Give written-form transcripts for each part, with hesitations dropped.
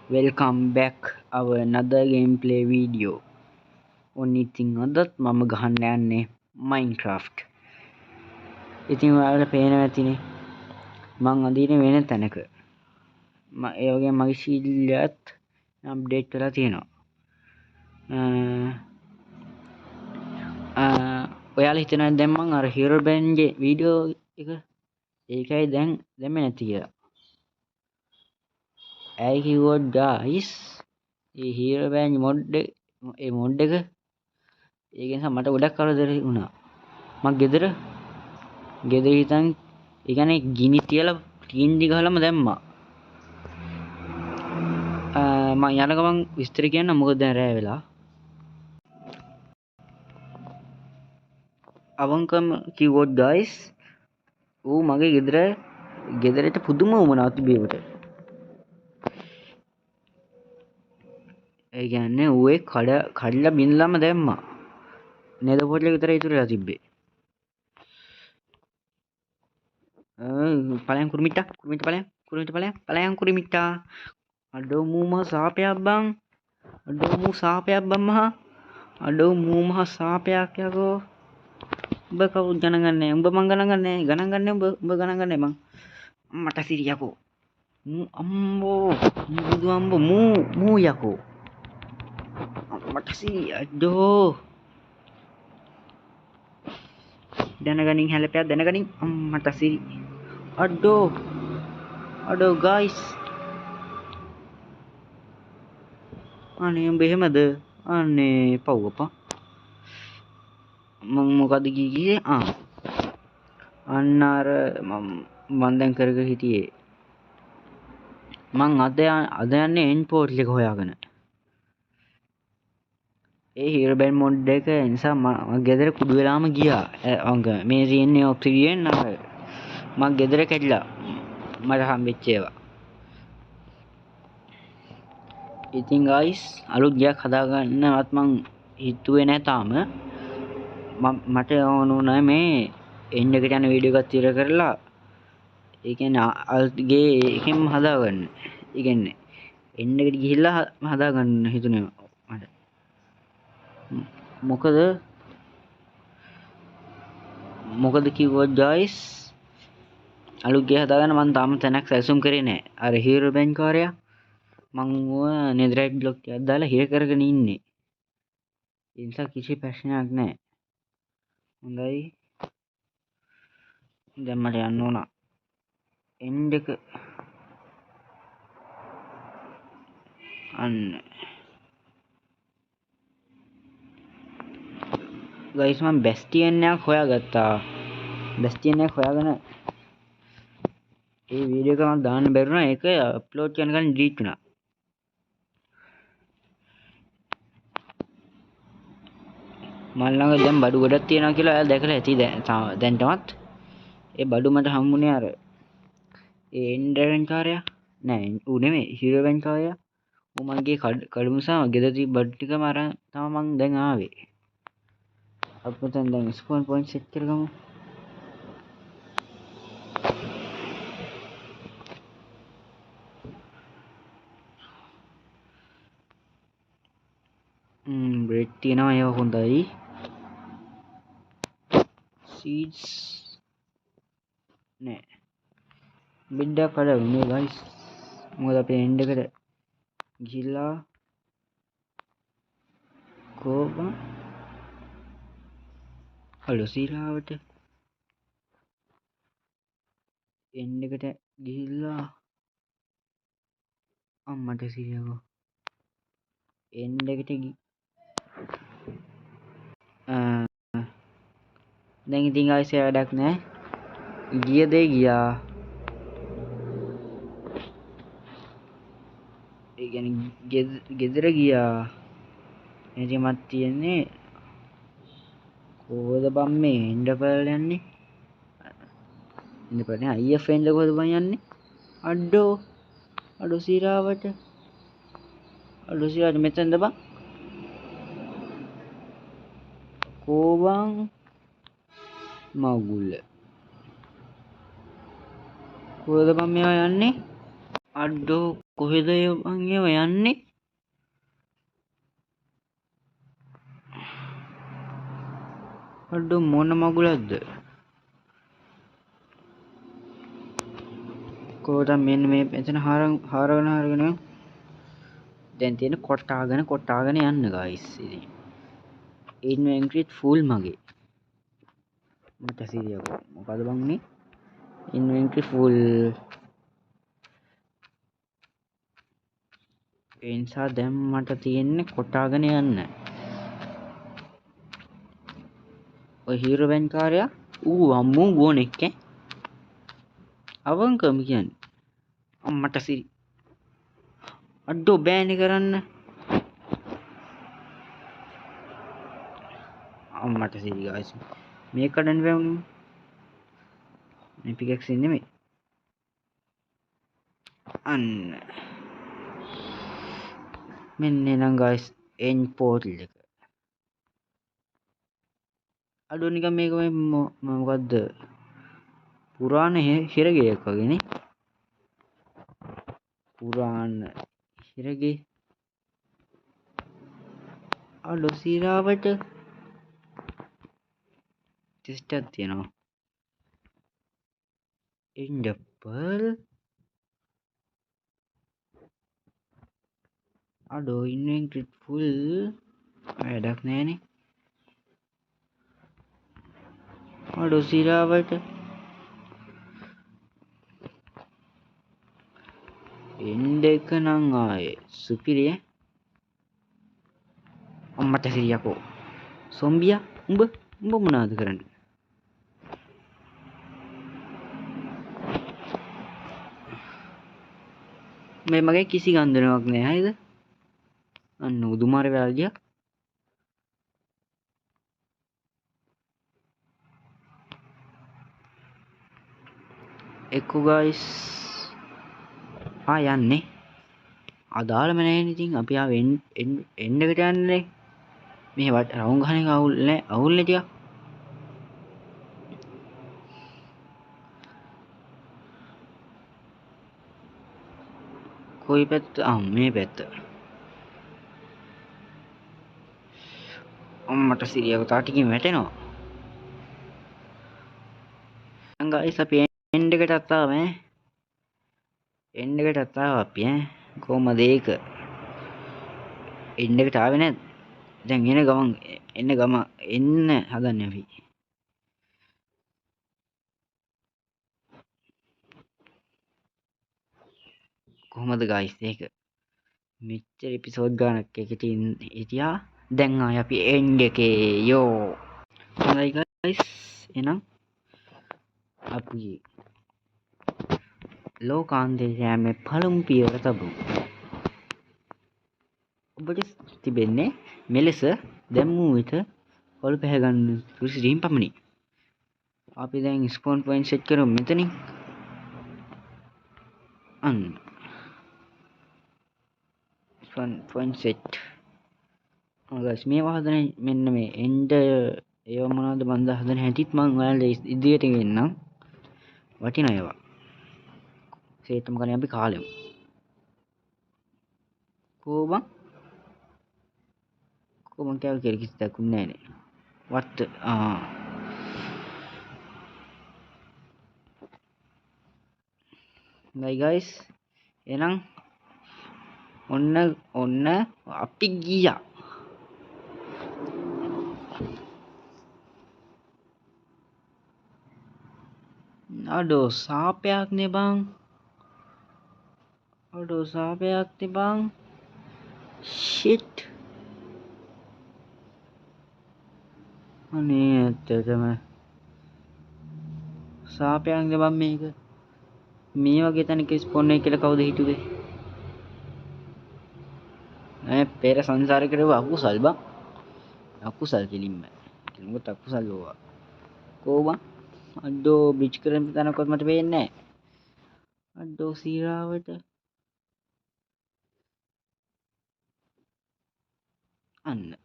Welcome back our another gameplay video. ඔන්න ඉතින් අදත් මම ගහන්න යන්නේ Minecraft. ඉතින් ඔයාලට පේනවා ඇතිනේ මං අදින්නේ වෙන තැනක. ඒ වගේම මගේ ශීල්ඩයත් අප්ඩේට් කරලා තියෙනවා. ඔයාලා හිතනවා දැන් මං අර Hero Band ගේ වීඩියෝ එක ඒකයි දැන් දැම්මේ නැති කියලා. ඇයි කිව්වොත් guys ඒ Hero Band mod එක ඒක නිසා මට ගොඩක් කරදර වුණා. මම ගෙදර හිටන් ඒ කියන්නේ ගිනි තියලා ටීන්දි ගහලම දැම්මා. මම යන ගමන් විස්තර කියන්න මොකද දැන් රෑ වෙලා. අවංකම කිව්වොත් guys ඌ මගේ ගෙදරට පුදුම වුණා තිබේකට. ඒ කියන්නේ ඌ ඒ කඩලා බින්දලම දැම්මා. නේද පොඩ්ඩක් විතර ඉතුරුලා තිබ්බේ. පලයන් කුරුමිට්ටා පලයන් කුරුමිට්ටා. අඩෝ මූ මහ සාපයක් බං. අඩෝ මූ සාපයක් බං මහා. අඩෝ මූ මහ සාපයක් යකෝ. උඹ කවුද ගණන් ගන්නෑ? උඹ මං ගණන් ගන්නෑ. උඹ ගණන් ගන්නෑ මං. මට සිරි යකෝ. මූ අම්බෝ. බුදු අම්බෝ මූ යකෝ. මට සිරි අඩෝ. දැනගනින් හැලපයක් දැනගනින් මට සිරි. අඩෝ guys. අනේ උඹ එහෙමද? අනේ පව්වපා. මං මොකද කියේ? අන්න අර මං දැන් කරගෙන හිටියේ. මං අද යන්නේ එන්පෝට් එක හොයාගෙන. ඒ Hero Band mod එක නිසා මම ගෙදර කුඩු වෙලාම ගියා. මේ තියෙන්නේ ඔබ්සිඩියන් අර මං ගෙදර කැඩිලා මට හම්බෙච්ච ඒවා. ඉතින් guys අලුත් ගයක් හදාගන්නවත් මං හිතුවේ නෑ තාම. මට ඕන වුණා මේ එන්ඩ් එකට යන වීඩියෝ එකක් තියර කරලා ඒ කියන්නේ අලුත් ගේ එකෙන්ම හදාගන්න. ඒ කියන්නේ එන්ඩ් එකට ගිහිල්ලා හදාගන්න හිතුනේ මට. මොකද කිව්වොත් guys අලුත් ගේ හදාගන්න මම තාම තැනක් සැලසුම් කරේ නෑ. අර Hero Band කාර්යය මං netherite block එකක් දාලා හිර කරගෙන ඉන්නේ. ඒ නිසා කිසි ප්‍රශ්නයක් නෑ. හොඳයි. දැන් මට යන්න ඕන එන්ඩ් එක. අන්න guys මම බැස්ටියන් එකක් හොයාගත්තා. බැස්ටියන් එකක් හොයාගෙන ඒ වීඩියෝ එක මම දාන්න බැරුණා. ඒක අප්ලෝඩ් කරන ගමන් ඩිලීට් වුණා. මල් ළඟ දැන් බඩු ගොඩක් තියෙනවා කියලා ඔයාලා දැකලා ඇති දැන්ටමත්. ඒ බඩු මට හම්බුනේ අර ඒ එන්ඩරන් කාර්යය නෑ ඌ නෙමෙයි Hero Band කාර්යය. ඌ මගේ කඩු නිසා ගෙදර තිබ්බ බඩු ටිකම අරන් තමයි මං දැන් ආවේ. අපි දැන් ස්පෝන් පොයින්ට් සෙට් කරගමු. බ්‍රෙඩ් තියෙනවා ඒවා හොඳයි. සීඩ්ස් නෑ. බෙඩ්ඩක් කඩවුනේ guys. මොකද අපි එන්ඩ් එකට ගිහිල්ලා කොහොම හලෝ සීලාවට එන්ඩ් එකට ගිහිල්ලා අම්මට සිරියකෝ එන්ඩ් එකට දැන් ඉතින් guys වැඩක් නෑ. ගිය දේ ගියා. ඒ කියන්නේ ගෙදර ගියා. එතන මත් තියෙන්නේ කොහොද බම් මේ එන්ඩ් පෙරල් යන්නේ? එන්ඩ් පෙරල් අයිඑෆ් එන්ඩ් කොහොද බම් යන්නේ? අඩෝ සීරාවට මෙතනද බං? කෝබං මගුල කොහොද බම් මේවා යන්නේ? අඩෝ කොහෙද බං ඒව යන්නේ? අඩෝ මොන මගුලක්ද? කොහොමද මෙන්න මේ එතන හරගෙන දැන් තියෙන කොටාගෙන යන්න ගයිස්. ඉතින් ඉන්වෙන්ටරිත් ෆුල් මගේ. මට සිරියකෝ මොකද බං මේ? ඉන්වෙන්ටරි ෆුල්. ඒ නිසා දැන් මට තියෙන්නේ කොටාගෙන යන්න. ඔය හීරෝ බෑන් කාර්යයා අම්මෝ ගෝනෙක් ඈ. අවංකම කියන්නේ. අම්මට සිරි. අඩෝ බෑනේ කරන්න. අම්මට සිරි ගයිස්. මේක කඩන්න බෑවුනේ. මේ පිකැක්ස් නෙමෙයි. අන්න. මෙන්න නම් ගයිස් එන් පෝටල් එක. අඩෝ නිකන් මේක මොකද්ද? පුරාණ හිරගෙයක් වගේනේ. පුරාණ හිරගේ. අඩෝ සීරාවට ටෙස්ට් එකක් තියෙනවා. ඉන්ඩපල් අඩෝ ඉන්වෙන්ටරි ෆුල් වැඩක් නෑනේ. අඩෝ සීරාවට එන්ඩ එක නම් ආයේ සුපිරිය. අම්මට සිරියකෝ සොම්බියා උඹ මොනවද කරන්නේ? මේ මගේ කිසි ගන්ධනාවක් නෑ හරිද? අන්න උදුමාර වෙලා ගියා. එක්කෝ ගයිස් යන්නේ අදාළම නැහැ ඉතින් අපි එන්න එකට යන්නේ මේ රවුම් ගහන එක අවුල් නේ ටිකක්. කොයි පැත්ත? මේ පැත්ත. අම්මට සිරියව තා ටිකකින් වැටෙනවා. ගයිස් අපි එන්න එකටත් ආවා අපි කොහමද ඒක? එන්න එකට ආවේ නැද්ද? දැන් එන්න හදන්නේ අපි. කොහමද ගයිස් ඒක? මෙච්චර එපිසෝඩ් ගානක් එකට හිටියා. දැන් ආයේ අපි එන්ඩ් එකේ යෝ. හොඳයි ගයිස් එහෙනම් අපි ලෝකාන්තයේ යෑමේ පළමු පියවර තබමු. ඔබට තිබෙන්නේ මෙලෙස දැම්මූ විට කොළ පැහැ ගන්න සුසිරීම් පමණි. අපි දැන් ස්පෝන් පොයින්ට් සෙට් කරමු මෙතනින්. අන්න ස්පෝන් පොයින්ට් සෙට්. ගයිස් මේවා හදන මෙන්න මේ එන්ඩ් ඒව මොනවද මන්ද හදන හැටිත් මම ඔයාලට ඉදිරියට ගෙන්නම්. වටිනවා ඒවා. සේතම කන්නේ අපි කාලෙමු. කොහොම කෑව කියලා කිසි දෙයක් නැහැ නේ. what guys එහෙනම් ඔන්න අපි ගියා. අඩෝ සාපයක් නේ බං. shit. අනේ ඇත්තටම සාපයක් නේ බං මේක. මේ වගේ තැනක ස්පොන් එක කියලා කවුද හිතුවේ? පෙර සංසාරේ කරව අකුසල් බං. අකුසල් කෙලින්ම. කෙලින්ම අකුසල් ඕවා. කොහොම? අඩෝ බ්‍රිජ් කරන් තනකොත් මට පේන්නේ නැහැ. අඩෝ සීරාවට. අන්න.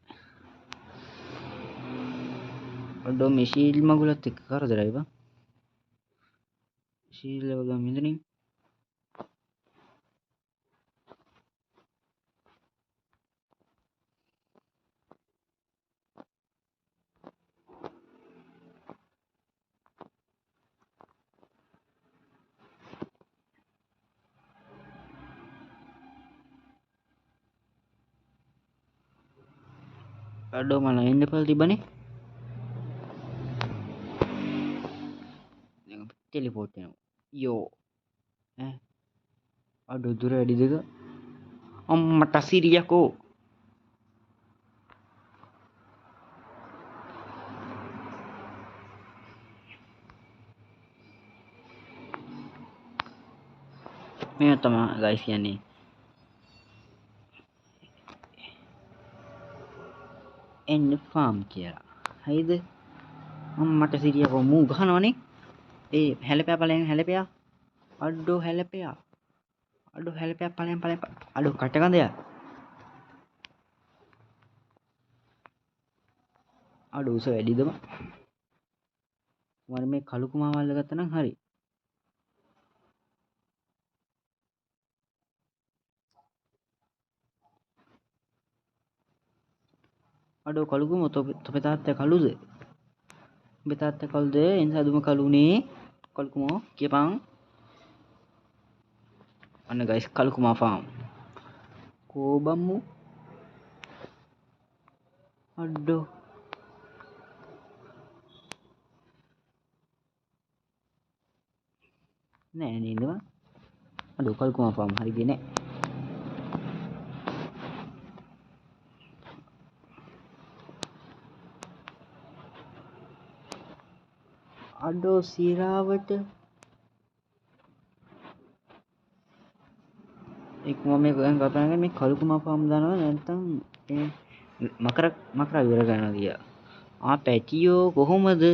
අඩෝ මේ ශීල් මගුලත් එක්ක කරදරයි බං. ශීල් වගම මෙතනින්. Aduh malah ini pal tiba nih. Teleport nya. Yo. Eh. Aduh dura di juga. Mata siri aku. මේ තමයි guys කියන්නේ. එන්න ෆාම් කියලා. හරිද? මට සිරියකෝ මූ ගහනවනේ. ඒ හැලපෑ ඵලයන් හැලපෑ. අඩෝ හැලපෑ. අඩෝ හැලපෑ ඵලයන් ඵලයන්. අඩෝ කටකඳය. අඩෝ උස වැඩිද බං? මම මේ කළු කුමාවල්ල ගත්තා නම් හරි. අඩෝ කළු කුමෝ තොපේ තාත්තා කළුද? උඹේ තාත්තා කළුද? එනිසා දුම කළුනේ. කළු කුමෝ කියපන්. අන්න guys කළු කුමා ෆාම්. කෝබම්මු. අඩෝ නෑ නේද? අඩෝ කළු කුමා ෆාම් හරි ගියේ නෑ. අඩෝ සීරාවට එක් මම මේ ගොයන් කතා කරන්නේ මේ කළු කුමා ෆාම් දානවා නැත්නම් ඒ මකර ඉවර කරනවා කියලා. පැටියෝ කොහොමද?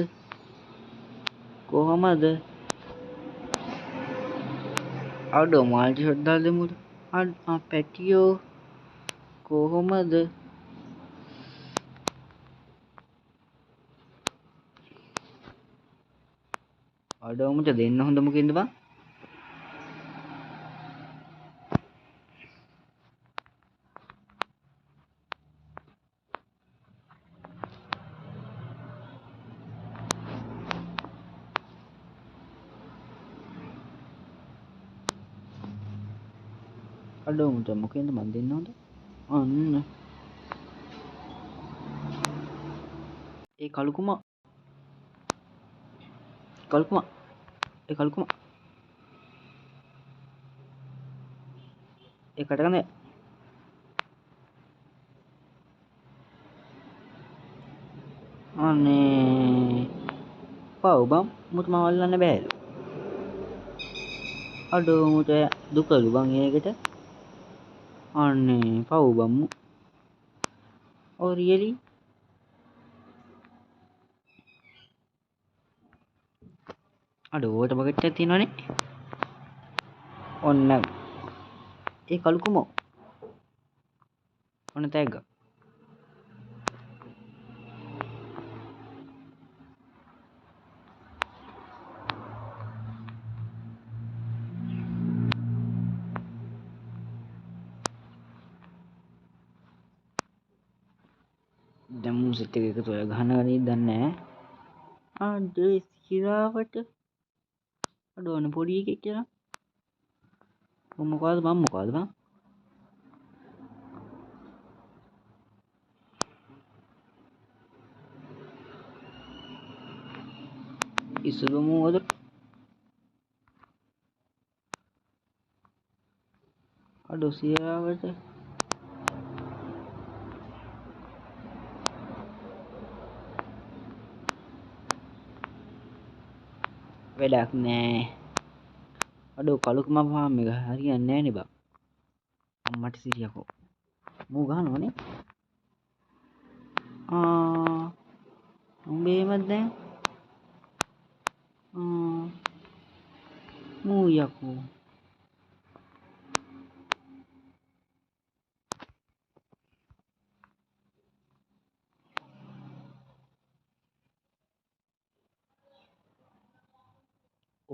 අඩෝ මාල්ටි ෂොට් දාලා දෙමුද? පැටියෝ කොහොමද? අඩෝ මුට දෙන්න හොඳ මොකෙන්ද බං? අඩෝ මුට මොකෙන්ද මන් දෙන්න හොඳ? අන්න ඒ කළු කුමා ඒ කටකඳ අනේ පව් බම් මුට මම අල්ලන්න බෑලු. අඩෝ මුට දුකලු බං ඒකට. අනේ පව් බම්මු. Oh really? අඩෝ ඕකට බකට් එකක් තියෙනවනේ. ඔන්න ඒ කළු කුමෝ. ඔන්න තෑග්ග. දැන් මූ සෙට් එක එකතු වෙලා ගහනවා නේද දන්නේ නැහැ. අඩේ සිරාවට අඩෝ අනේ පොඩි එකෙක් කියලා. මොකද බං ඉස්සුලුමු වල අඩෝ සිරාවට වැඩක් නෑ. අඩෝ කලුකම ෆාම් එක හරියන්නේ නෑනේ බං. අම්මට සිරියකෝ. මූ ගහනවනේ. උඹේ එහෙමත් දැන්. මූ යකෝ.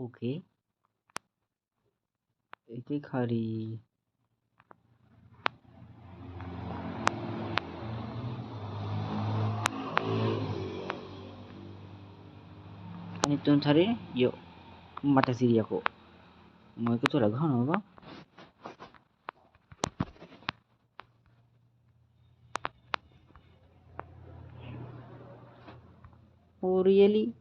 ඕකේ. එකෙක් හරි අනිත් උන් හරි යෝ මට සිරියකෝ. මම එකතු වෙලා ගහනවා බං. really?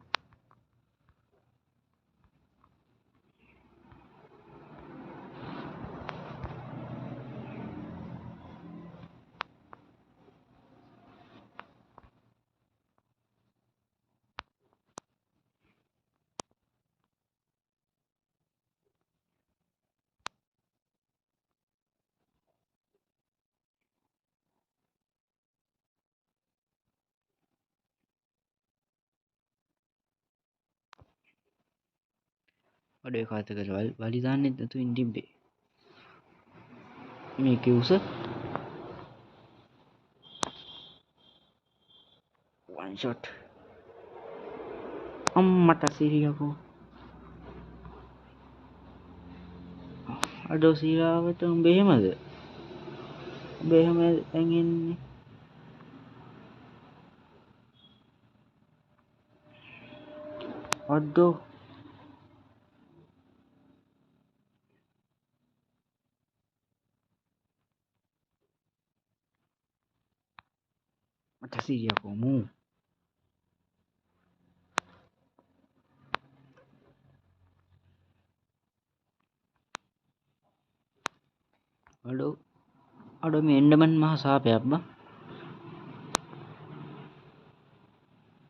අඩේ කාතකට වලි දාන්නෙත් නැතු ඉන්ටිබ්බේ මේක උස one shot අම්මට සිරියකෝ අඩෝ සීරාවට උඹ එහෙමද උඹ එහෙම දැන් එන්නේ අඩෝ මට සිරියකෝ මූ අඩෝ අඩෝ මේ එන්ඩමන් මහ සාපයක් බං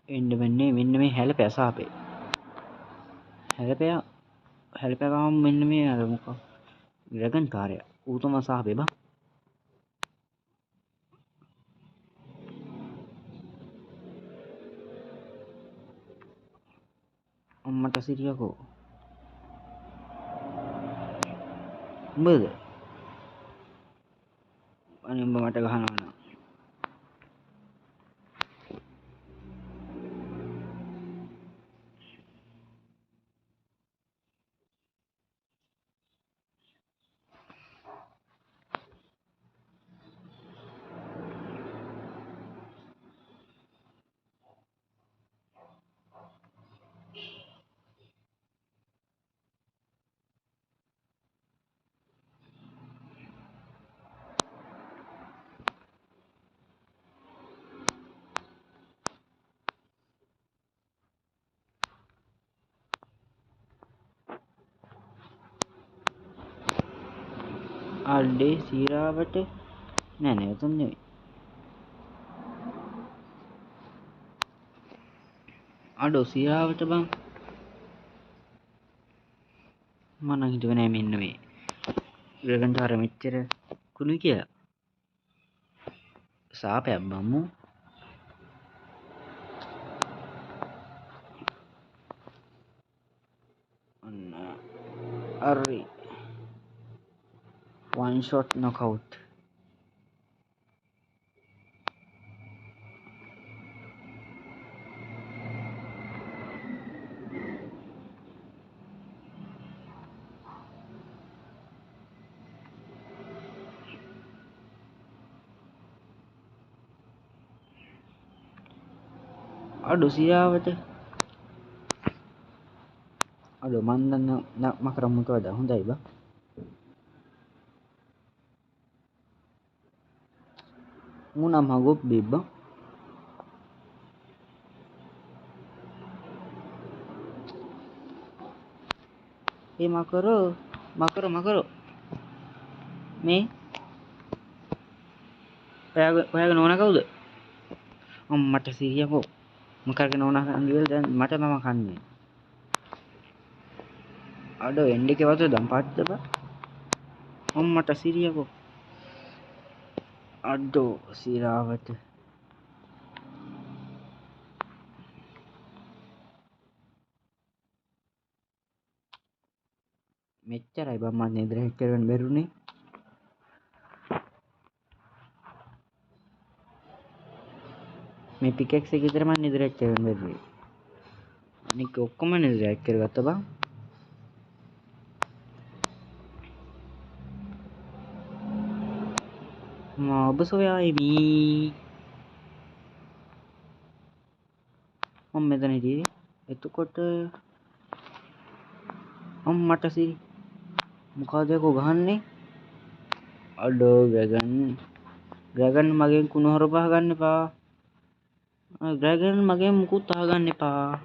එන්ඩමන්නේ මෙන්න මේ හැලපෑ සාපේ හැලපෑගම මෙන්න මේ අර මොකක් ඩ්‍රැගන් කාරය ඌ තමයි සාපේ බං අම්මට සිරියකෝ උඹද අනේ උඹ මට ගහනවා නම් අඩේ සීරාවට නෑ නෑ උතන් නෙවෙයි අඩෝ සීරාවට බං මම හිතුවේ නෑ මෙන්න මේ ඩ්‍රැගන් කාරය මෙච්චර කුණුයි කියලා සාපයක් බම්මු අන්න හරි one shot knockout අඩෝ සීරාවට අඩෝ මන් දන්න මකරම් මොකවද හොඳයි බං මුනම් හගොබ් බිබ්බා ඒ මකරෝ මේ ඔයාගේ නෝනා කවුද මට සිරියකෝ මකරගේ නෝනා කන්දිවල දැන් මට තම කන්නේ අඩෝ එන්ඩිකේ වතු දම් පාත්ද බා මට සිරියකෝ අඩෝ සීරාවට මෙච්චරයි බං මන් නිදර හිට කරගන්න බැරුනේ මේ පිකෙක්ස් එක විතර මන් නිදර හිට කරගන්න බැරුවේ අනික ඔක්කොම නිදර හිට කරගත්තා බං ඔබ සොයායි මම මෙතන හිටියේ එතකොට මට සිරි මොකද යකෝ ගහන්නේ අඩෝ ගගන් මගෙන් කුණු හොරපහ ගන්න එපා ඩ්‍රැගන් මගේ මුකුත් අහගන්න එපා.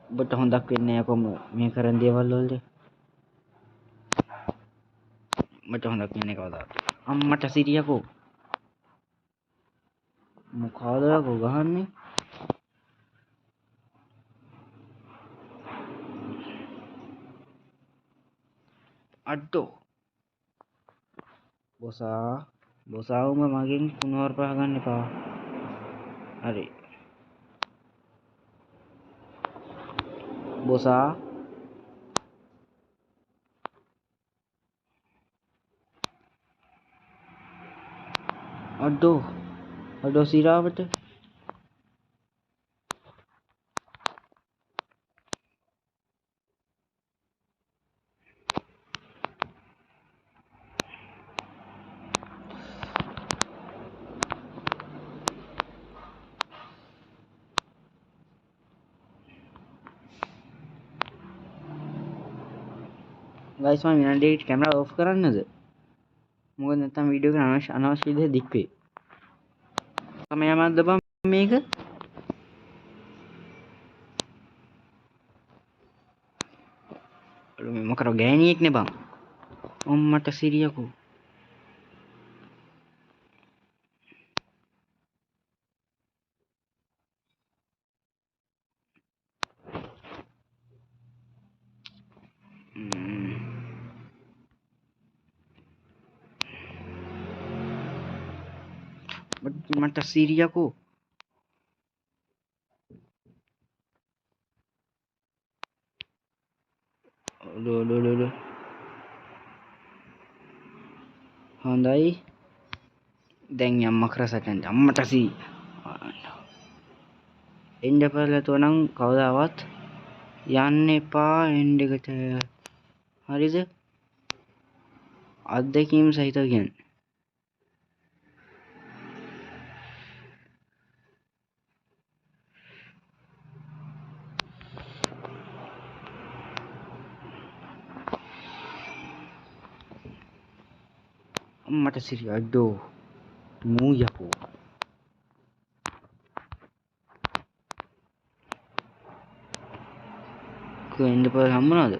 ඔබට හොඳක් වෙන්නේ නැහැ කොහොම මේ කරන දේවල් වලට. මට හොඳක් වෙන්නේ කවදාවත්. අම්මට සිරියකෝ. මොකද ගහන්නේ? අඩෝ. බොසාවුම මගෙන් කුණුවරප අහගන්න එපා. හරි. බොසා අඩෝ සිරාවට ගයිස් මම විනාඩියකට කැමරා ඔෆ් කරන්නද? මොකද නැත්තම් වීඩියෝ එක අනවශ්‍ය විදිහට දික් වෙයි. කැමරා මද්ද බම් මේක. මොකද ගෑණියෙක් නේ බං. අම්මට සිරියකෝ. මට සිරියකෝ. ලෝ හොඳයි. දැන් යම්ම කරසටෙන් අම්මට සී එන්න පෙරලතෝ නම් කවදාවත් යන්න එපා එන්ඩ් එකට. හරිද? අත්දැකීම් සහිතව කියන්නේ. අම්මට සිරිය අඩෝ මූ යකෝ. එන්ඩ් පෙරල හම්බුණාද?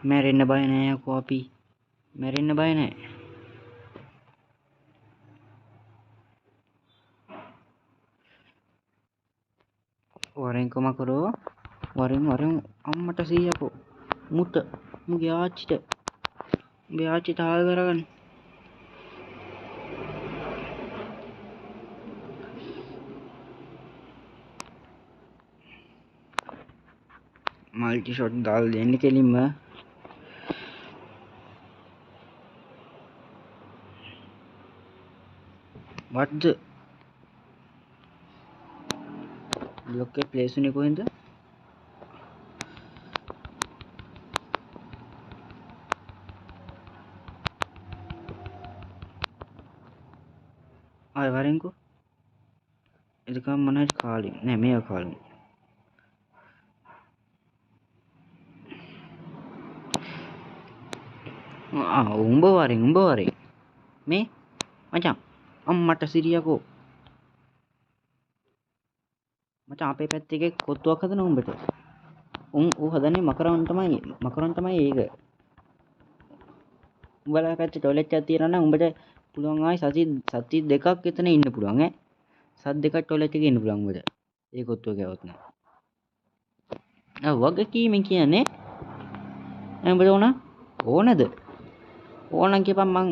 මැරෙන්න බය නෑ යකෝ අපි. මැරෙන්න බය නෑ. වරෙන් කොම කරෝ. වරෙන් අම්මට සීයකෝ. මුට මුගේ ආච්චිට හාල් කරගන්න. මල්ටි ෂොට් දාලා දෙන්න කෙලින්ම. වත්ද ලොක්කේ ප්ලේස් උනේ කොහෙන්ද? ආය වරෙන්කෝ. එදකම් මොනවද කාලින් නෑ මේක කාලින්. උඹ වරෙන් මේ මචං අම්මට සිරියකෝ. මචං අපේ පැත්තේ එකෙක් කොත්තුවක් හදන උඹට. ඌ හදන්නේ මකරන් තමයි ඒක. උඹලා පැත්තේ ටොයිලට් එකක් තියෙනවා නම් උඹට පුළුවන් ආයි සති දෙකක් එතන ඉන්න පුළුවන් ඈ. සත් දෙකක් ටොයිලට් එකේ ඉන්න පුළුවන් උඹට. ඒ කොත්තුව ගෑවොත් නෑ. වගකීමෙන් කියන්නේ උඹට ඕනද? ඕනම් කියපන් මං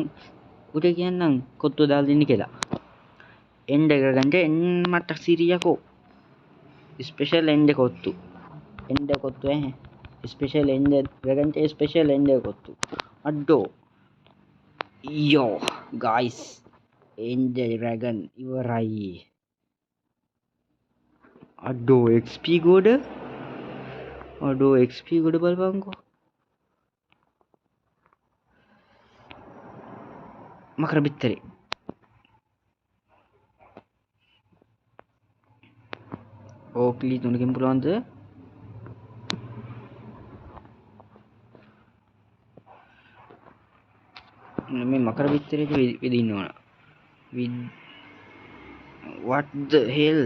උට කියන්නම් කොත්තුව දාලා දෙන්න කියලා. එන්ඩ් එක ගන්න මට සිරියකෝ. Special end kottu. End kottu ඈ. ස්පෙෂල් එන්ඩ් ගන්න ස්පෙෂල් එන්ඩ් කොත්තු. අඩෝ. යෝ ගයිස් එන්ඩ් ඩ්‍රැගන් ඉවරයි. අඩෝ XP ගොඩ බලපංකෝ. මකර බිත්තරේ ඕක්ලි තුනකින් පුළුවන්ද? මේ මකර පිටරේක විදින්න ඕන. What the hell?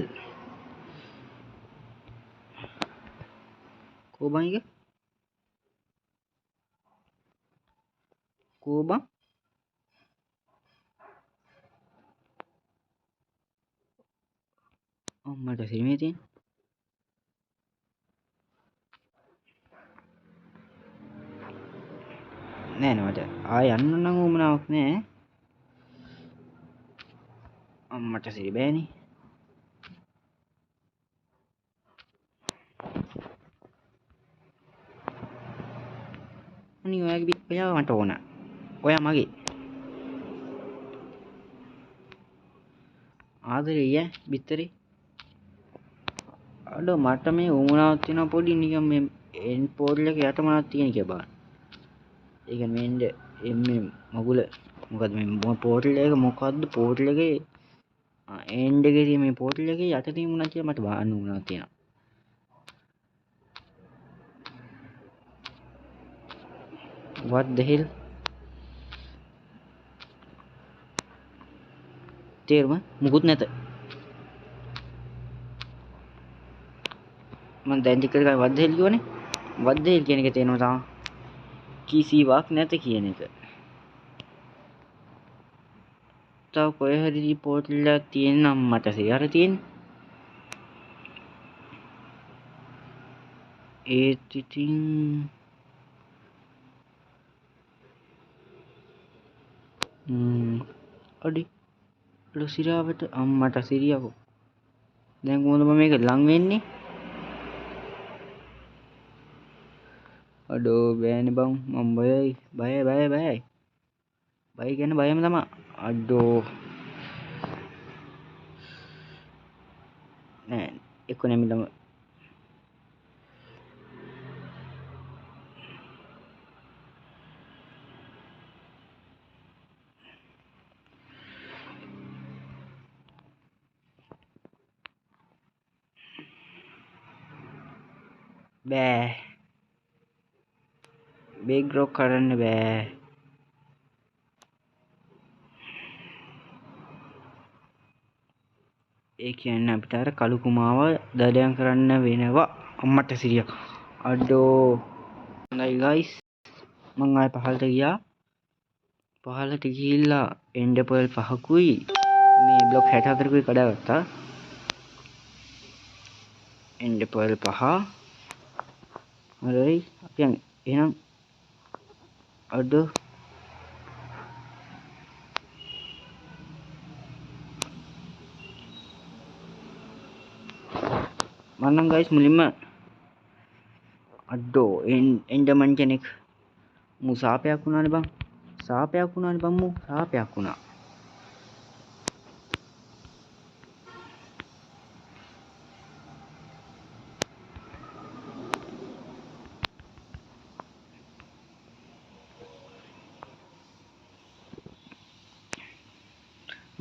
කොබන් එක? කොබන්? අම්මට සිරිමේ තියෙන. නෑ නෑ මට ආය යන්න නම් උවමනාවක් නෑ. අම්මට සිරි බෑනේ. අනේ ඔයාගේ බිත් ඔයාව මට ඕන. ඔයා මගේ. ආදරේ ඈ බිත්තරේ. අඩෝ මට මේ උවමනාවක් තියෙනවා පොඩි නිකන් මේ එන් පෝඩල් එක යට මොනවද තියෙන කියලා බලන්න. ඒ කියන්නේ මේ මගුල මොකද්ද මේ පෝටල් එක මොකද්ද පෝටල් එකේ එන්ඩ් එකේ තියෙන මේ පෝටල් එකේ යට තියෙන මොනවද කියලා මට බලන්න උවමනාවක් තියෙනවා. What the hell? තේරුම මුකුත් නැත. මම දැන් ටික ටික what the hell කියවනේ. what the hell කියන එක තේරෙනවා තාම. කිසිවක් නැත කියන එක. තව කොහේ හරි පෝටල් එකක් තියෙනම් මට සියර තියෙන්නේ. ඒත් ඉතින් අඩි සිරාවට අම්මට සිරියකෝ. දැන් කොහොමද මම මේක ලං වෙන්නේ? අඩෝ බෑනේ බං මම බයයි බය කියන්නේ බයම තමයි. අඩෝ නෑ එක්ක නැමිලම බෑ බිග් රොක් කරන්න බෑ. ඒ කියන්නේ අපිට අර කළු කුමාව දඩයන් කරන්න වෙනවා අම්මට සිරියක්. අඩෝ හොඳයි ගයිස් මං ආයෙ පහළට ගියා. පහළට ගිහිල්ලා එන්ඩ් පර්ල් 5කුයි මේ බ්ලොක් 64කුයි කඩාගත්තා. එන්ඩ් පර්ල් 5 හරි අපි එහෙනම් අඩෝ මන්නම් ගයිස් මුලින්ම අඩෝ එන්ඩමන් කෙනෙක් මු සාපයක් වුණානේ බං. සාපයක් වුණානේ බං මු සාපයක් වුණා.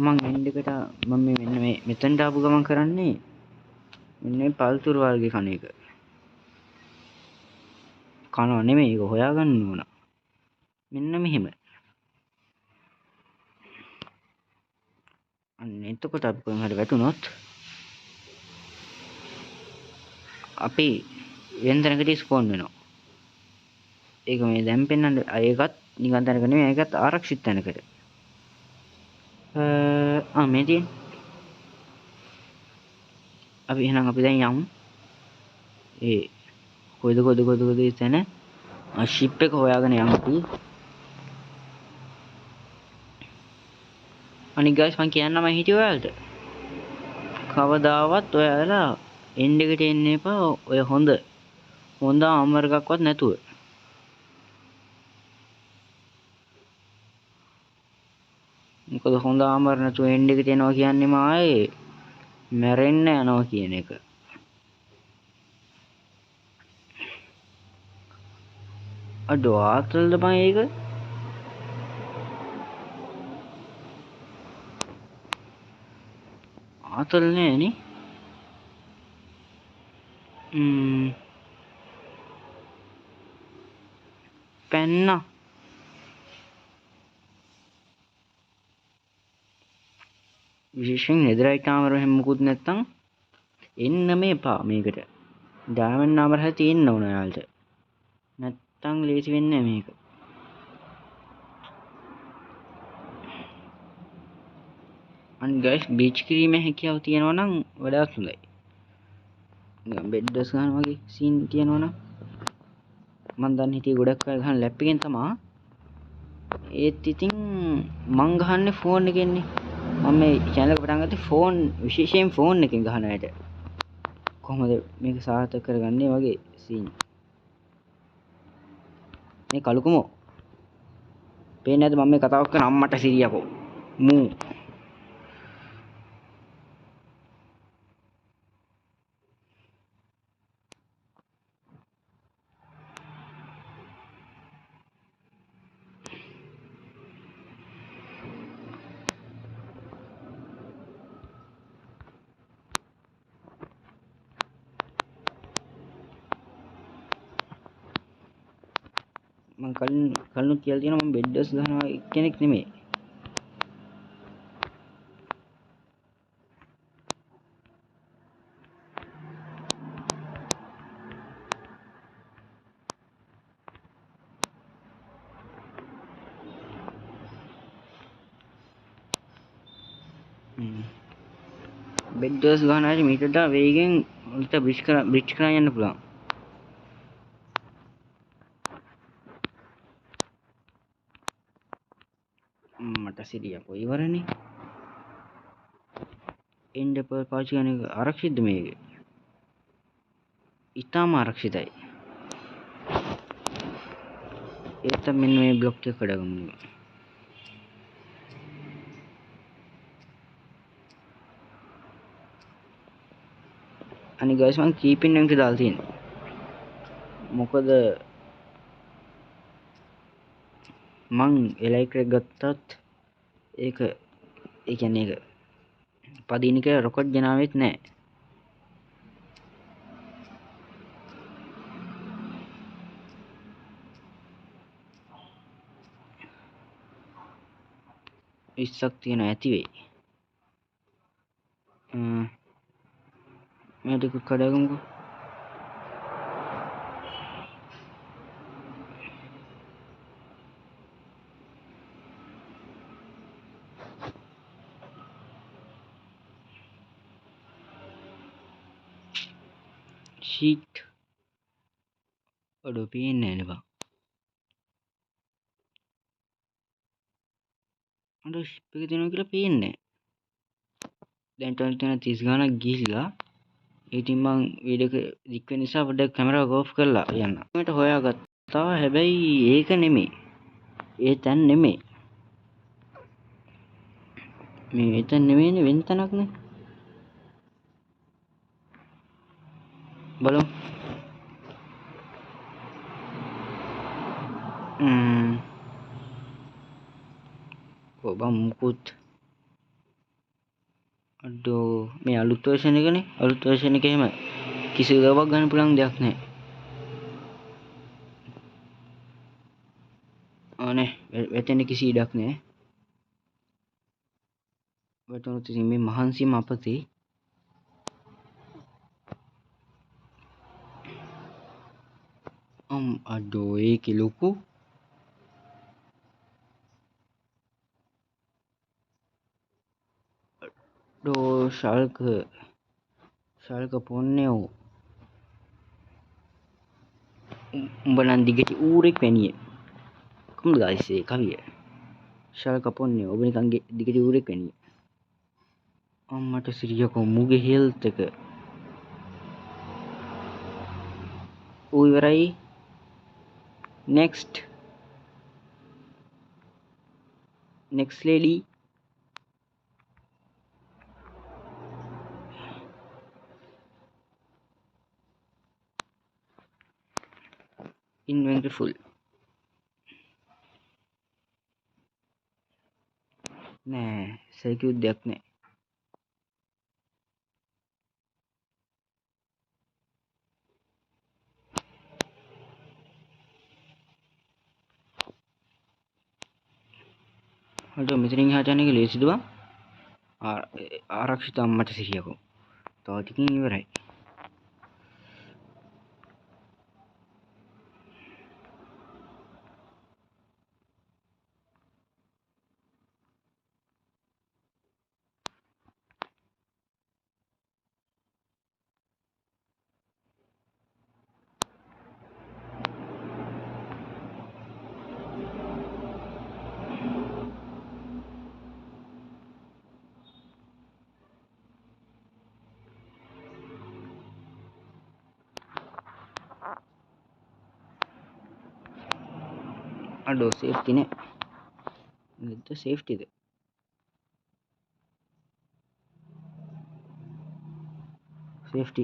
මං එන්ඩ් එකට මම මෙන්න මේ මෙතනට ආපු ගමන් කරන්නේ මෙන්න මේ පල්තුරු වර්ගේ කන එක. කනව නෙමෙයි ඒක හොයාගන්න ඕන. මෙන්න මෙහෙම. අන්න එතකොට අපි කොහෙන් හරි වැටුනොත් අපි වෙන තැනකට ස්පෝන් වෙනවා. ඒක මේ දැන් පෙන්නන්න ඒකත් නිකන් තැනක නෙමෙයි ඒකත් ආරක්ෂිත තැනකට. මේ තියෙන අපි එහෙනම් අපි දැන් යමු. ඒ කොයිද තැන ෂිප් එක හොයාගෙන යමු අපි. අනිත් ගයිස් මං කියන්නම හිටියේ ඔයාලට. කවදාවත් ඔයාලා එන්ඩ් එකට එන්න එපා ඔය හොඳ ආමර් එකක්වත් නැතුව. මොකද හොඳ ආමර් නැතුව එන්ඩ් එකට එනවා කියන්නේම ආයේ මැරෙන්න යනවා කියන එක. අඩෝ ආතල්ද බං ඒක? ආතල් නෑනේ. පැන්නා. විශේෂයෙන් නෙදරයිට් ආමර එහෙම මුකුත් නැත්තම් එන්නම එපා මේකට. ඩයමන්ඩ් ආමර හරි තියෙන්න ඕන ඔයාලට. නැත්තම් ලේසි වෙන්නේ නැහැ මේක. අන් ගයිස් බීච් කිරීමේ හැකියාව තියෙනවා නම් වඩාත් හොඳයි. නිකන් බෙඩ්ඩස් ගන්න වගේ සීන් තියෙනවා නම් මම දන්නේ හිටියේ ගොඩක් අය ගහන ලැප් එකෙන් තමයි. ඒත් ඉතින් මං ගහන්නේ ෆෝන් එකෙන්නේ. මම මේ channel එක පටන් ගත්තේ ෆෝන් විශේෂයෙන් ෆෝන් එකෙන් ගහන අයට. කොහොමද මේක සාර්ථක කරගන්නේ වගේ සීන්. මේ කලුකුමෝ පේන්නේ නැද්ද මම මේ කතාවක් කරන අම්මට සිරියකෝ මූ මම කලින් කියලා තියෙනවා මම බෙඩ්ඩස් ගහනවා කෙනෙක් නෙමෙයි. බෙඩ්ඩස් ගහන අයට මීට වඩා වේගෙන් උන්ට බ්‍රිජ් කරන් යන්න පුළුවන්. මට සිරියකෝ ඉවරනේ. එන්ඩ් පර්ල් පාවිච්චි කරන එක ආරක්ෂිතද මේක? ඉතාම ආරක්ෂිතයි. ඒත් මෙන්න මේ බ්ලොක් එක කඩගමු. අනිත් ගයිස් මම කීපින් එක දාලා තියෙනවා. මොකද මං එලයික් එක ගත්තත් ඒක ඒ කියන්නේ ඒක පදිනික රොකට් ගෙනාවෙත් නැහැ. ඉස්සක් තියෙන ඇති වෙයි. මේ ටික කඩගමුකෝ. ෂීට් ඔඩෝ පේන්නේ නැහැ නේ බං. අර ෂිප් එක තියෙනවා කියලා පේන්නේ නැහැ. දැන් ටර්න් තියෙන 30 ගානක් ගිහිල්ලා ඉතින් මං වීඩියෝ එක දික් වෙන නිසා පොඩ්ඩක් කැමරාව ඕෆ් කරලා යන්න. මට හොයාගත්තා හැබැයි ඒක නෙමෙයි. ඒ තැන් නෙමෙයි. මේ එතන නෙමෙයිනේ වෙන තැනක් නේ. බලමු. කොබම් මුකුත් අඩෝ මේ අලුත් වර්ෂන් එකනේ. අලුත් වර්ෂන් එකේ එහෙම කිසි උදව්වක් ගන්න පුළුවන් දෙයක් නැහැ. ඕනේ වැටෙන්න කිසි ඉඩක් නැහැ. වැටුණොත් ඉතින් මේ මහන්සියම අපතේ. අඩෝ ඒකේ ලොකු අඩෝ ශල්ක පොන්නේ උඹ නම් දිගට ඌරෙක් වැනිය. කොහොමද ගයිස් ඒ කවිය? ශල්ක පොන්නේ ඔබ නිකන් දිගට ඌරෙක් වැනිය. අම්මට සිරියකෝ මුගේ හෙල්ත් එක ඌ ඉවරයි. next lady inventory full නෑ සයිකියුත් දෙයක් නෑ. හරිද මෙතනින් එහාට යන එක ලේසිද බං? ආරක්ෂිත අම්මට සිහියකෝ. තව ටිකකින් ඉවරයි. අඩෝ සේෆ්ටි නේ. නැද්ද සේෆ්ටිද? සේෆ්ටි.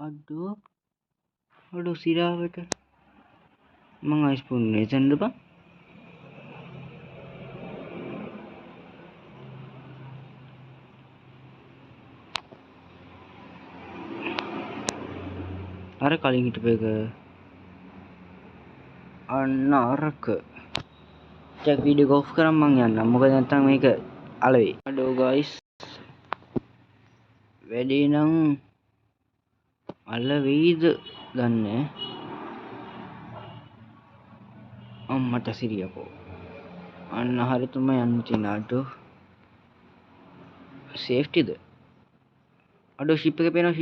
අඩෝ සිරාවට මං අයිස්පූන් නේසන්ද බං. අර කලින් හිටපු එක අන්න අරක ටැක් වීඩියෝ ඔෆ් කරන් මං යන්නම්. මොකද නැත්තම් මේක අලවෙයි. අඩෝ ගයිස් වැඩේ නම් අලවෙයිද දන්නේ. අම්මට සිරියකෝ. අන්න හරි තමයි යන්න තියෙන. අඩෝ සේෆ්ටිද? අඩෝ ෂිප් එක පේනවා.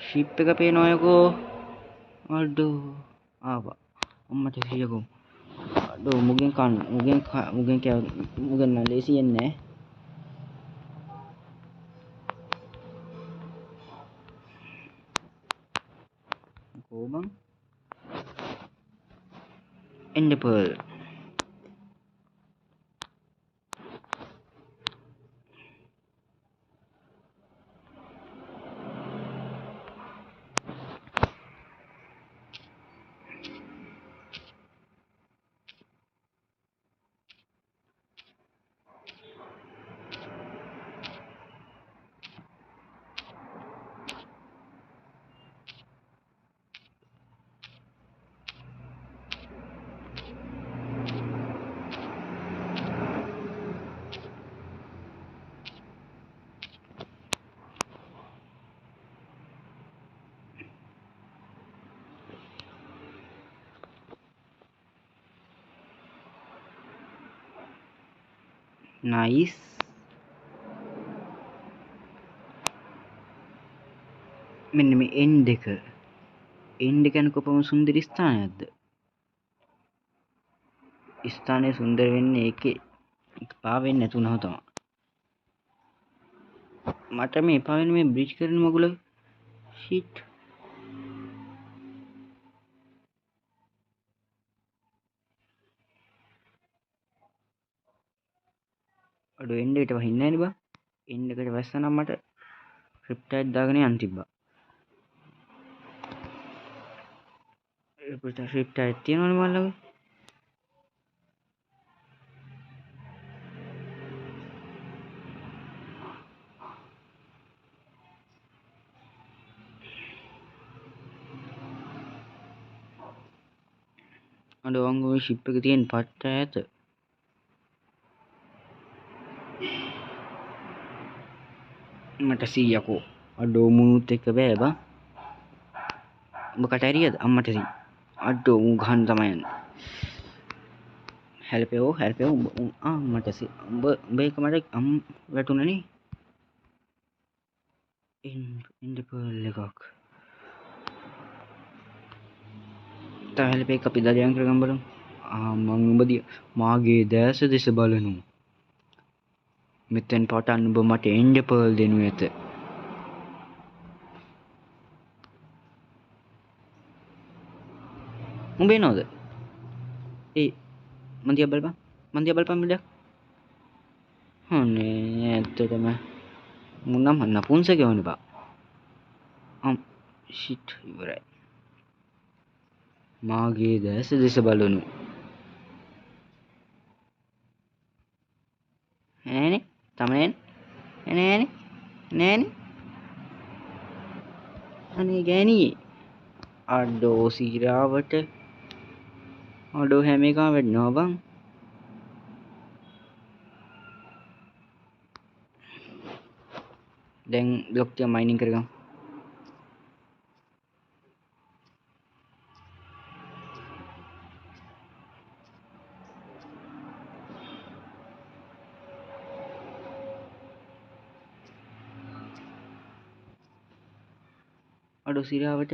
ෂිප් එක පේනවා යකෝ. අඩෝ ආවා. අම්මට සිරියකෝ. අඩෝ මුගෙන් ලේසියෙන් නෑ. කොබන් එන්න පර්ල් නයිස්. මෙන්න මේ එන්ඩ් එක කියන්නේ කොපමණ සුන්දර ස්ථානයක්ද? ස්ථානය සුන්දර වෙන්නේ ඒකේ පාවෙන්නේ නැතුනම තමයි. මට මේ එපා වෙන මේ බ්‍රිජ් කරන මගුල ෂිට්. අඩෝ එන්ඩ් එකට වහින්නේ නැහැ නේ බා. එන්ඩ් එකට වැස්සනම් මට ක්‍රිප්ටයිඩ් දාගෙන යන්න තිබ්බා. ක්‍රිප්ටයිඩ් තියෙනවනේ මල් ළඟ. අඩෝ අංගෝ ෂිප් එක තියෙන පට්ට ඈත. මට සීයකෝ. අඩෝ මුනුත් එක්ක බෑ බං. උඹ කට ඇරියද? අම්මට සී. අඩෝ උන් ගහන්න තමයි යන්නේ. හැල්පෙවෝ මට සී. උඹ එක මට වැටුණනේ. එන්න පර්ල් එකක්. තව හැල්පෙක් අපි දඩයන් කරගම් බලමු. මං උඹ මාගේ දැස දෙස බලනු. මෙතෙන් පටන් උඹ මට එන්ඩ් පර්ල් දෙනු ඇත. උඹ එනවද? ඒ මන් දිහා බලපන් බිලක්. අනේ ඇත්තටම මුන්නම් නපුංසක වුණේ බා. ෂිට් ඉවරයි. මාගේ දැස දෙස බලනු. නෑනේ තමයි නෑනේ අනේ ගෑණී. අඩෝ සීරාවට අඩෝ හැම එකම වැඩනවා බං. දැන් බ්ලොක් ටික මයිනින් කරගමු. අඩෝ සිරාවට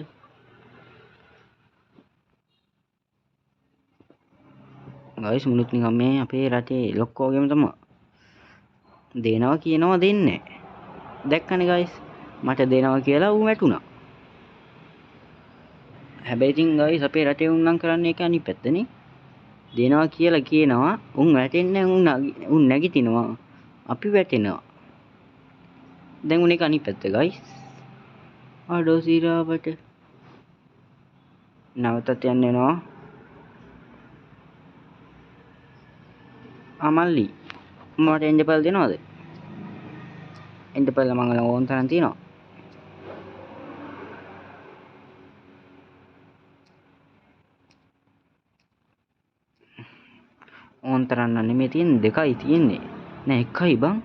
ගයිස් මුනුත් නිකන් මේ අපේ රටේ ලොක්කෝ වගේම තමයි දෙනවා කියනවා දෙන්නේ දැක්කනේ ගයිස් මට දෙනවා කියලා ඌ වැටුණා. හැබැයි ඉතින් ගයිස් අපේ රටේ උන් නම් කරන්නේ ඒක අනිත් පැත්තනේ. දෙනවා කියලා කියනවා උන් වැටෙන්නේ උන් නැගිටිනවා අපි වැටෙනවා. දැන් උන් ඒක අනිත් පැත්ත ගයිස්. අඩෝ සිරාවට නැවතත් යන්න වෙනවා. මල්ලි මට එන්ඩපල් දෙනවද? එන්ඩපල් මං ළඟ ඕන තරම් තියෙනවා. ඕන තරම් නම් නෙමෙයි තියෙන්නේ දෙකයි තියෙන්නේ. නෑ එකයි බං.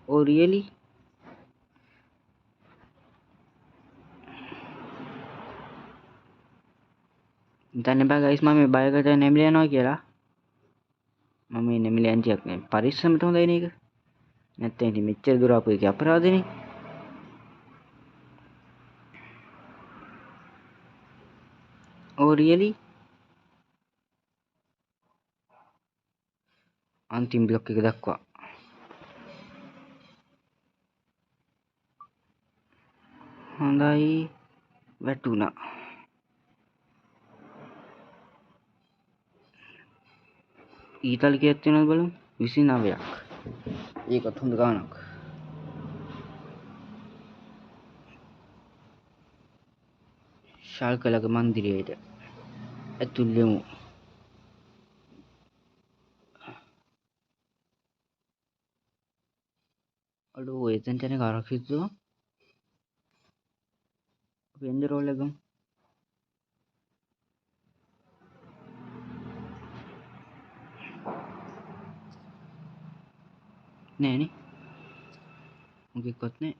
ඕ රියලි? හිතන්න එපා ගයිස් මම මේ බයකට නැමිලා යනවා කියලා. මම මේ නැමිලා යන ටිකක් නේ පරිස්සමට හොඳයි නේක. නැත්නම් ඉතින් මෙච්චර දුර ආපු එකේ අපරාධනේ. ඕ රියලි? අන්තිම බ්ලොක් එක දක්වා. හොඳයි වැටුණා. ඊතල කීයක් තියෙනවද බලමු? 29ක්. ඒකත් හොඳ ගාණක්. ශාල්කලක මන්දිරයට ඇතුල් වෙමු. අඩෝ එතෙන්ට යන ආරක්ෂිතව අපි එන්ද රෝල් එක ගමු. නෑනේ මොකෙක්වත් නෑ.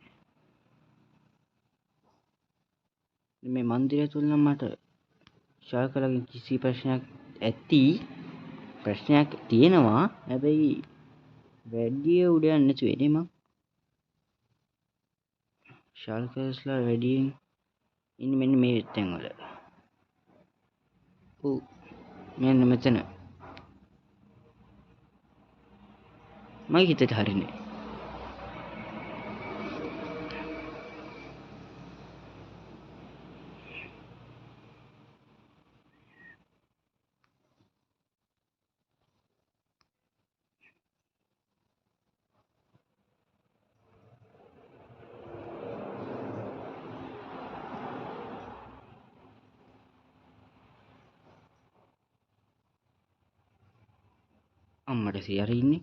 මේ මන්දිරය තුල නම් මට ශාල්කලගෙන් කිසි ප්‍රශ්නයක් ඇති ප්‍රශ්නයක් තියෙනවා. හැබැයි වැඩි උඩ යන්න නැතුව එන්නේ මං. ශාල්කස්ලා වැඩියෙන් ඉන්නේ මෙන්න මේ තැන් වල. ඔව් මෙන්න මෙතන. මගේ හිතට හරිනේ. අම්මට සියර ඉන්නේ.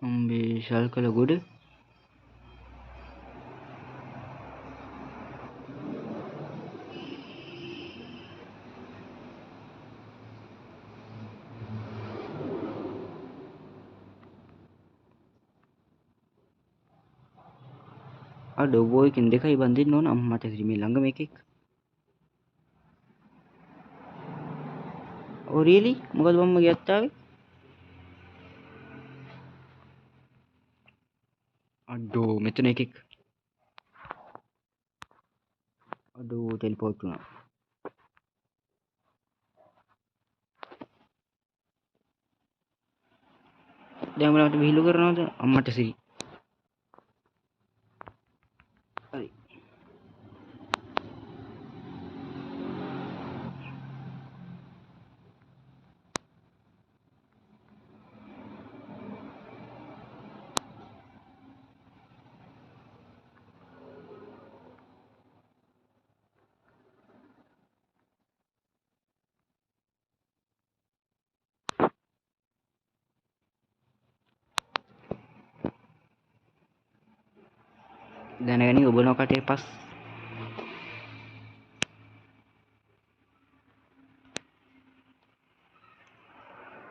උඹේ ශාල්කල ගොඩ අඩෝ බෝයකින් දෙකයි බඳින්න ඕන. අම්මට සිරි මේ ළඟ මේකෙක්. ඔව් රියලි? මොකද මම්මගේ අත්තාවේ? අඩෝ මෙතන එකෙක්. අඩෝ ටෙලිපෝට් වුණා. දැන් මට විහිළු කරනවද? අම්මට සිරි. හරි. දැනගනි ඔබ නොකටේ පස්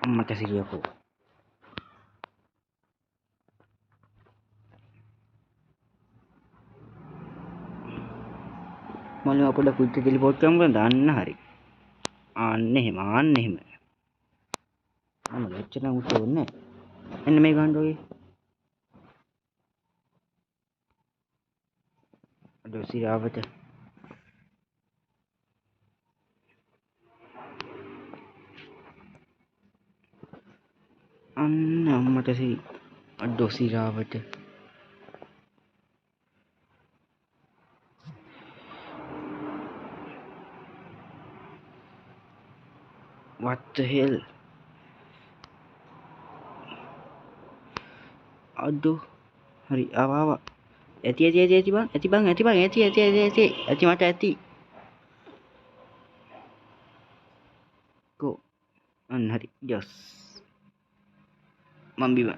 අම්මට සිරියකෝ මම අපිට කුච්ච ටෙලිපෝට් කරමුද දාන්න හරි ආන්න එහෙම මම ලෙච්චර උත් ඕනේ එන්න මේ ගන්න ඔය අද සිරාවට අන්න අම්මට අඩෝ සිරාවට what the hell අඩෝ හරි ආවා ඇති මට ඇති කෝ අන්න හරි යස් මම බිම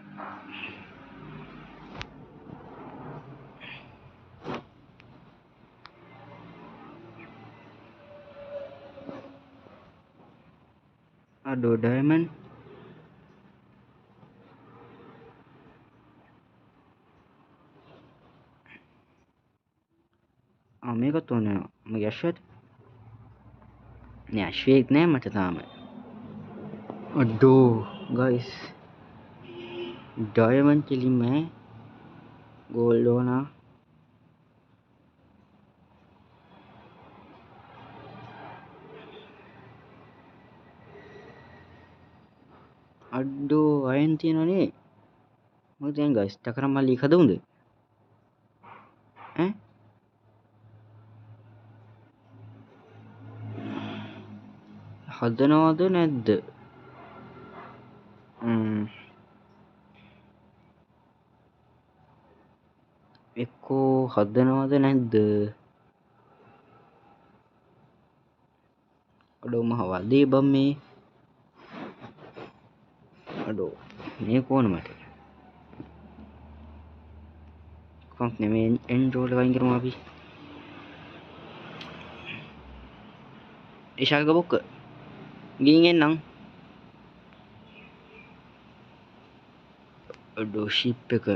අඩෝ ඩයමන්ඩ් මේකත් ඕනේ මගේ අශ්වයට නෑ අශ්වයෙක් නෑ මට තාම අඩෝ ගයිස් ඩයමන්ඩ් කෙලින්ම ගෝල්ඩ් ඕනා අඩෝ අයන් තියෙනනේ මොකද දැන් ගයිස් චකරම් මල්ලි හදුන්ද ඈ හදනවද නැද්ද එක්කෝ හදනවද නැද්ද අඩෝ මහ වදේ බම් මේ අඩෝ මේ කෝන මට කොහොමද මේ එන්රෝල් වයින් කරමු අපි ඉෂාල්ක බොක්ක ගිහින් එන්නම් අඩෝ ෂිප් එක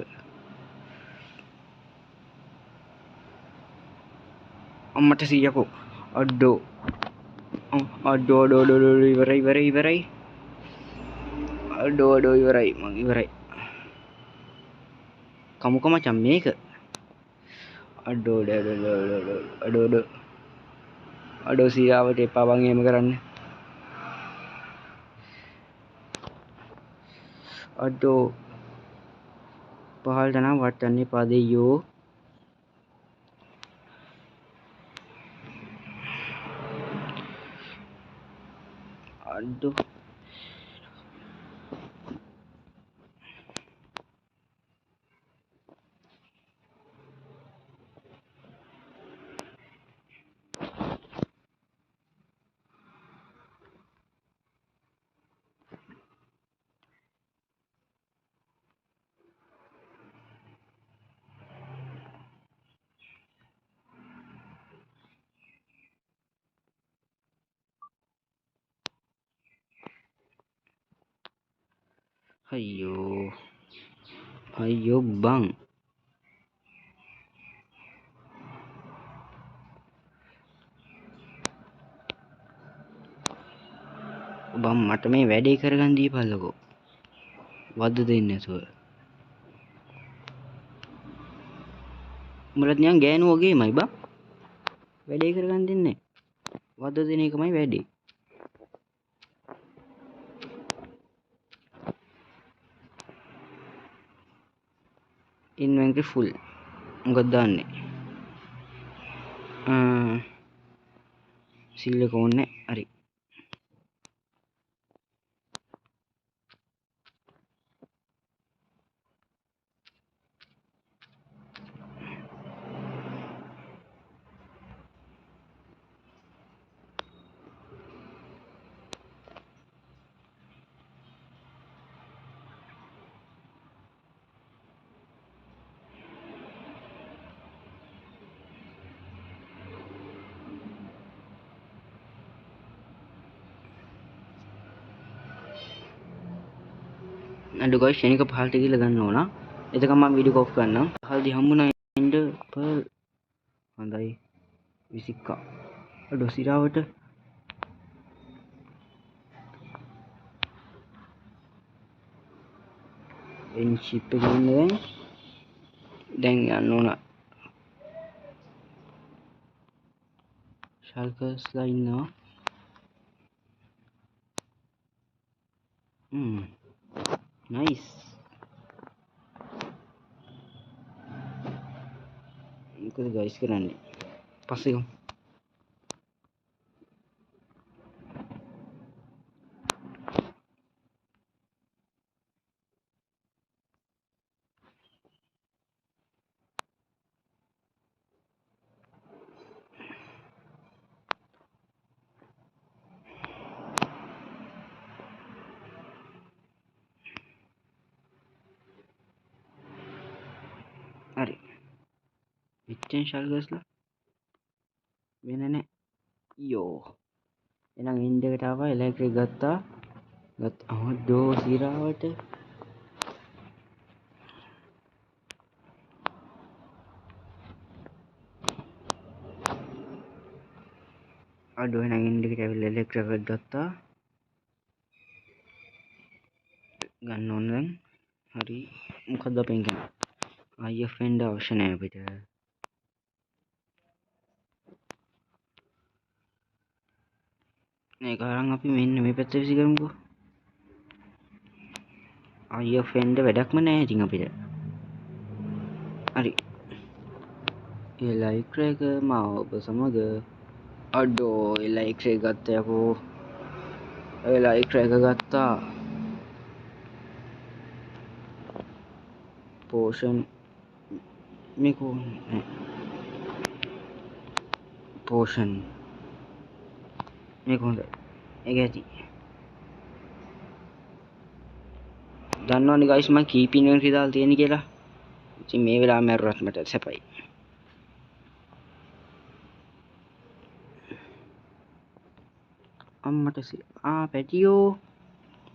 අම්මට සීයකෝ අඩෝ ඉවරයි අඩෝ ඉවරයි මං ඉවරයි කමුක මචං මේක අඩෝ සීයාවට එපා බං එහෙම කරන්න අඩෝ පහළට නම් වටන්න එපා දෙයියෝ අඩෝ අයියෝ බං බම් මට මේ වැඩේ කරගන්න දීපල්ලකෝ වද්ද දෙන්නේ නැතුව උඹලත් නිකන් ගෑනු වගේමයි බං වැඩේ කරගන්න දෙන්නේ වද්ද දෙන එකමයි වැඩේ ඉන්වෙන්ටරි ෆුල් මොකක්ද දාන්නේ සිල් එක ඕනේ හරි අඩු ගයිස් ශනික පහලට ගිහලා ගන්න ඕන. එතකම් මම වීඩියෝ ඔෆ් කරන්නම්. පහලදී හම්බුණා එන්න පර්ල්. හොඳයි. විසික්කා. අඩු සිරාවට එන් ෂිප් එකේ ඉන්න දැන් යන්න ඕන. ශල්කස්ලා ඉන්නවා. නයිස්. මොකද ගයිස් කරන්නේ? පස්සේ ගමු. හරි. එච්චෙන් ශල්කස්ලා වෙන නෑ. යෝ. එහෙනම් එන්ඩ් එකට ආවා ඉලෙක්ට්‍රික් ගත්තා. අහෝ සිරාවට අඩෝ එහෙනම් එන්ඩ් එකට ඇවිල්ලා ඉලෙක්ට්‍රික් එකක් ගත්තා. ගන්න ඕන දැන්. හරි. මොකද්ද අපෙන් කියන්නේ? අයිය ෆ්‍රෙන්ඩ් අවශ්‍ය නැහැ අපිට. මේක අරන් අපි මෙන්න මේ පැත්තට විසි කරමුකෝ. අයිය ෆ්‍රෙන්ඩ් වැඩක්ම නැහැ ඉතින් අපිට. හරි. ඒ ලයික් එක මාව ඔබ සමග අඩෝ ඒ ලයික් එක ගත්තා යකෝ. ඒ ලයික් එක ගත්තා. පෝෂන් මේකෝ පෝෂන් මේක හොඳයි. ඒක ඇති. දන්නවනේ ගයිස් මම කීපින් එකට දාලා තියෙන කියලා. ඉතින් මේ වෙලාව මැරුවත් මට සැපයි. අම්මට පැටියෝ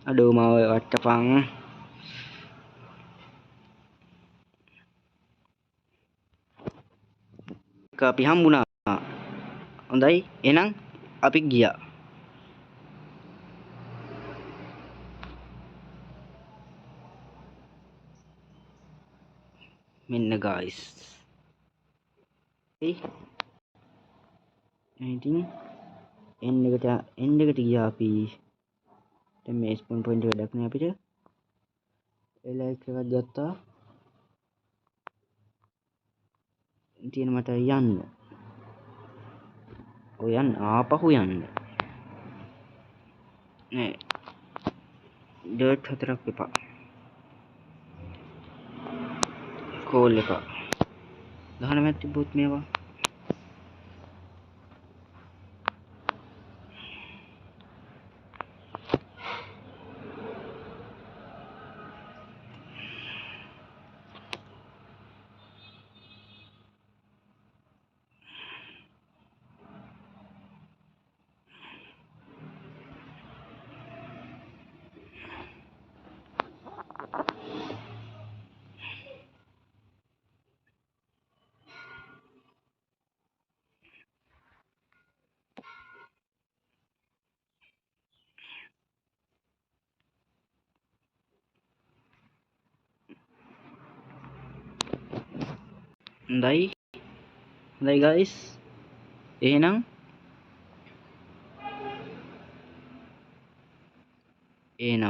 අඩෝ මාව වට්ටපන්. අපි හම්බුණා. හොඳයි. එහෙනම් අපි ගියා. මෙන්න guys. ඉතින් එන්ඩ් එකට ගියා අපි. දැන් මේ ස්පෝන් පොයින්ට් එක වැඩක් නෑ අපිට. ඒ ලයික් එකක් ගත්තා. තියෙන මට යන්න. ඔය යන්න ආපහු යන්න. නෑ. ඩර්ට් 4ක් එපා. කෝල් එපා. 19ක් තිබ්බොත් මේවා. හොඳයි guys. එහෙනම්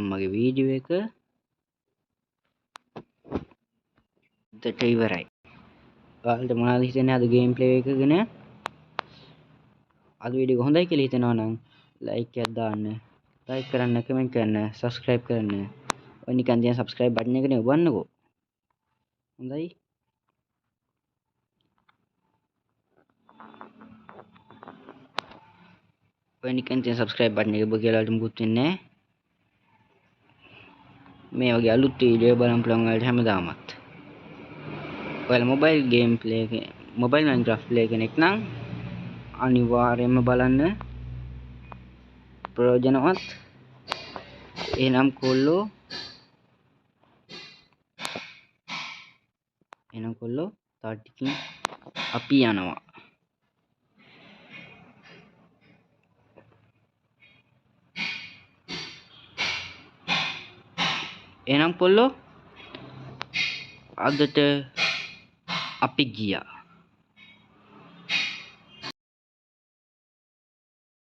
මගේ වීඩියෝ එක දෙට ඉවරයි. ඔයාලට මොනවද හිතෙන්නේ අද ගේම් ප්ලේ එක ගැන? අද වීඩියෝ එක හොඳයි කියලා හිතෙනවා නම් ලයික් එකක් දාන්න. ලයික් කරන්න, කමෙන්ට් කරන්න, සබ්ස්ක්‍රයිබ් කරන්න. ඔය නිකන් තියෙන සබ්ස්ක්‍රයිබ් බටන් එකනේ ඔබන්නකෝ. හොඳයි. ඔය නිකන් තියෙන සබ්ස්ක්‍රයිබ් බටන් එක ඔබ කියලා වලට මුකුත් වෙන්නේ නැහැ. මේ වගේ අලුත් වීඩියෝ බලන්න පුළුවන් වලට හැමදාමත්. ඔයාලා මොබයිල් මයින්ක්‍රාෆ්ට් ප්ලේ කෙනෙක් නම් අනිවාර්යයෙන්ම බලන්න. ප්‍රයෝජනවත්. එහෙනම් කොල්ලෝ එහෙනම් කොල්ලෝ තව ටිකකින් අපි යනවා. එහෙනම් කොල්ලෝ අදට අපි ගියා.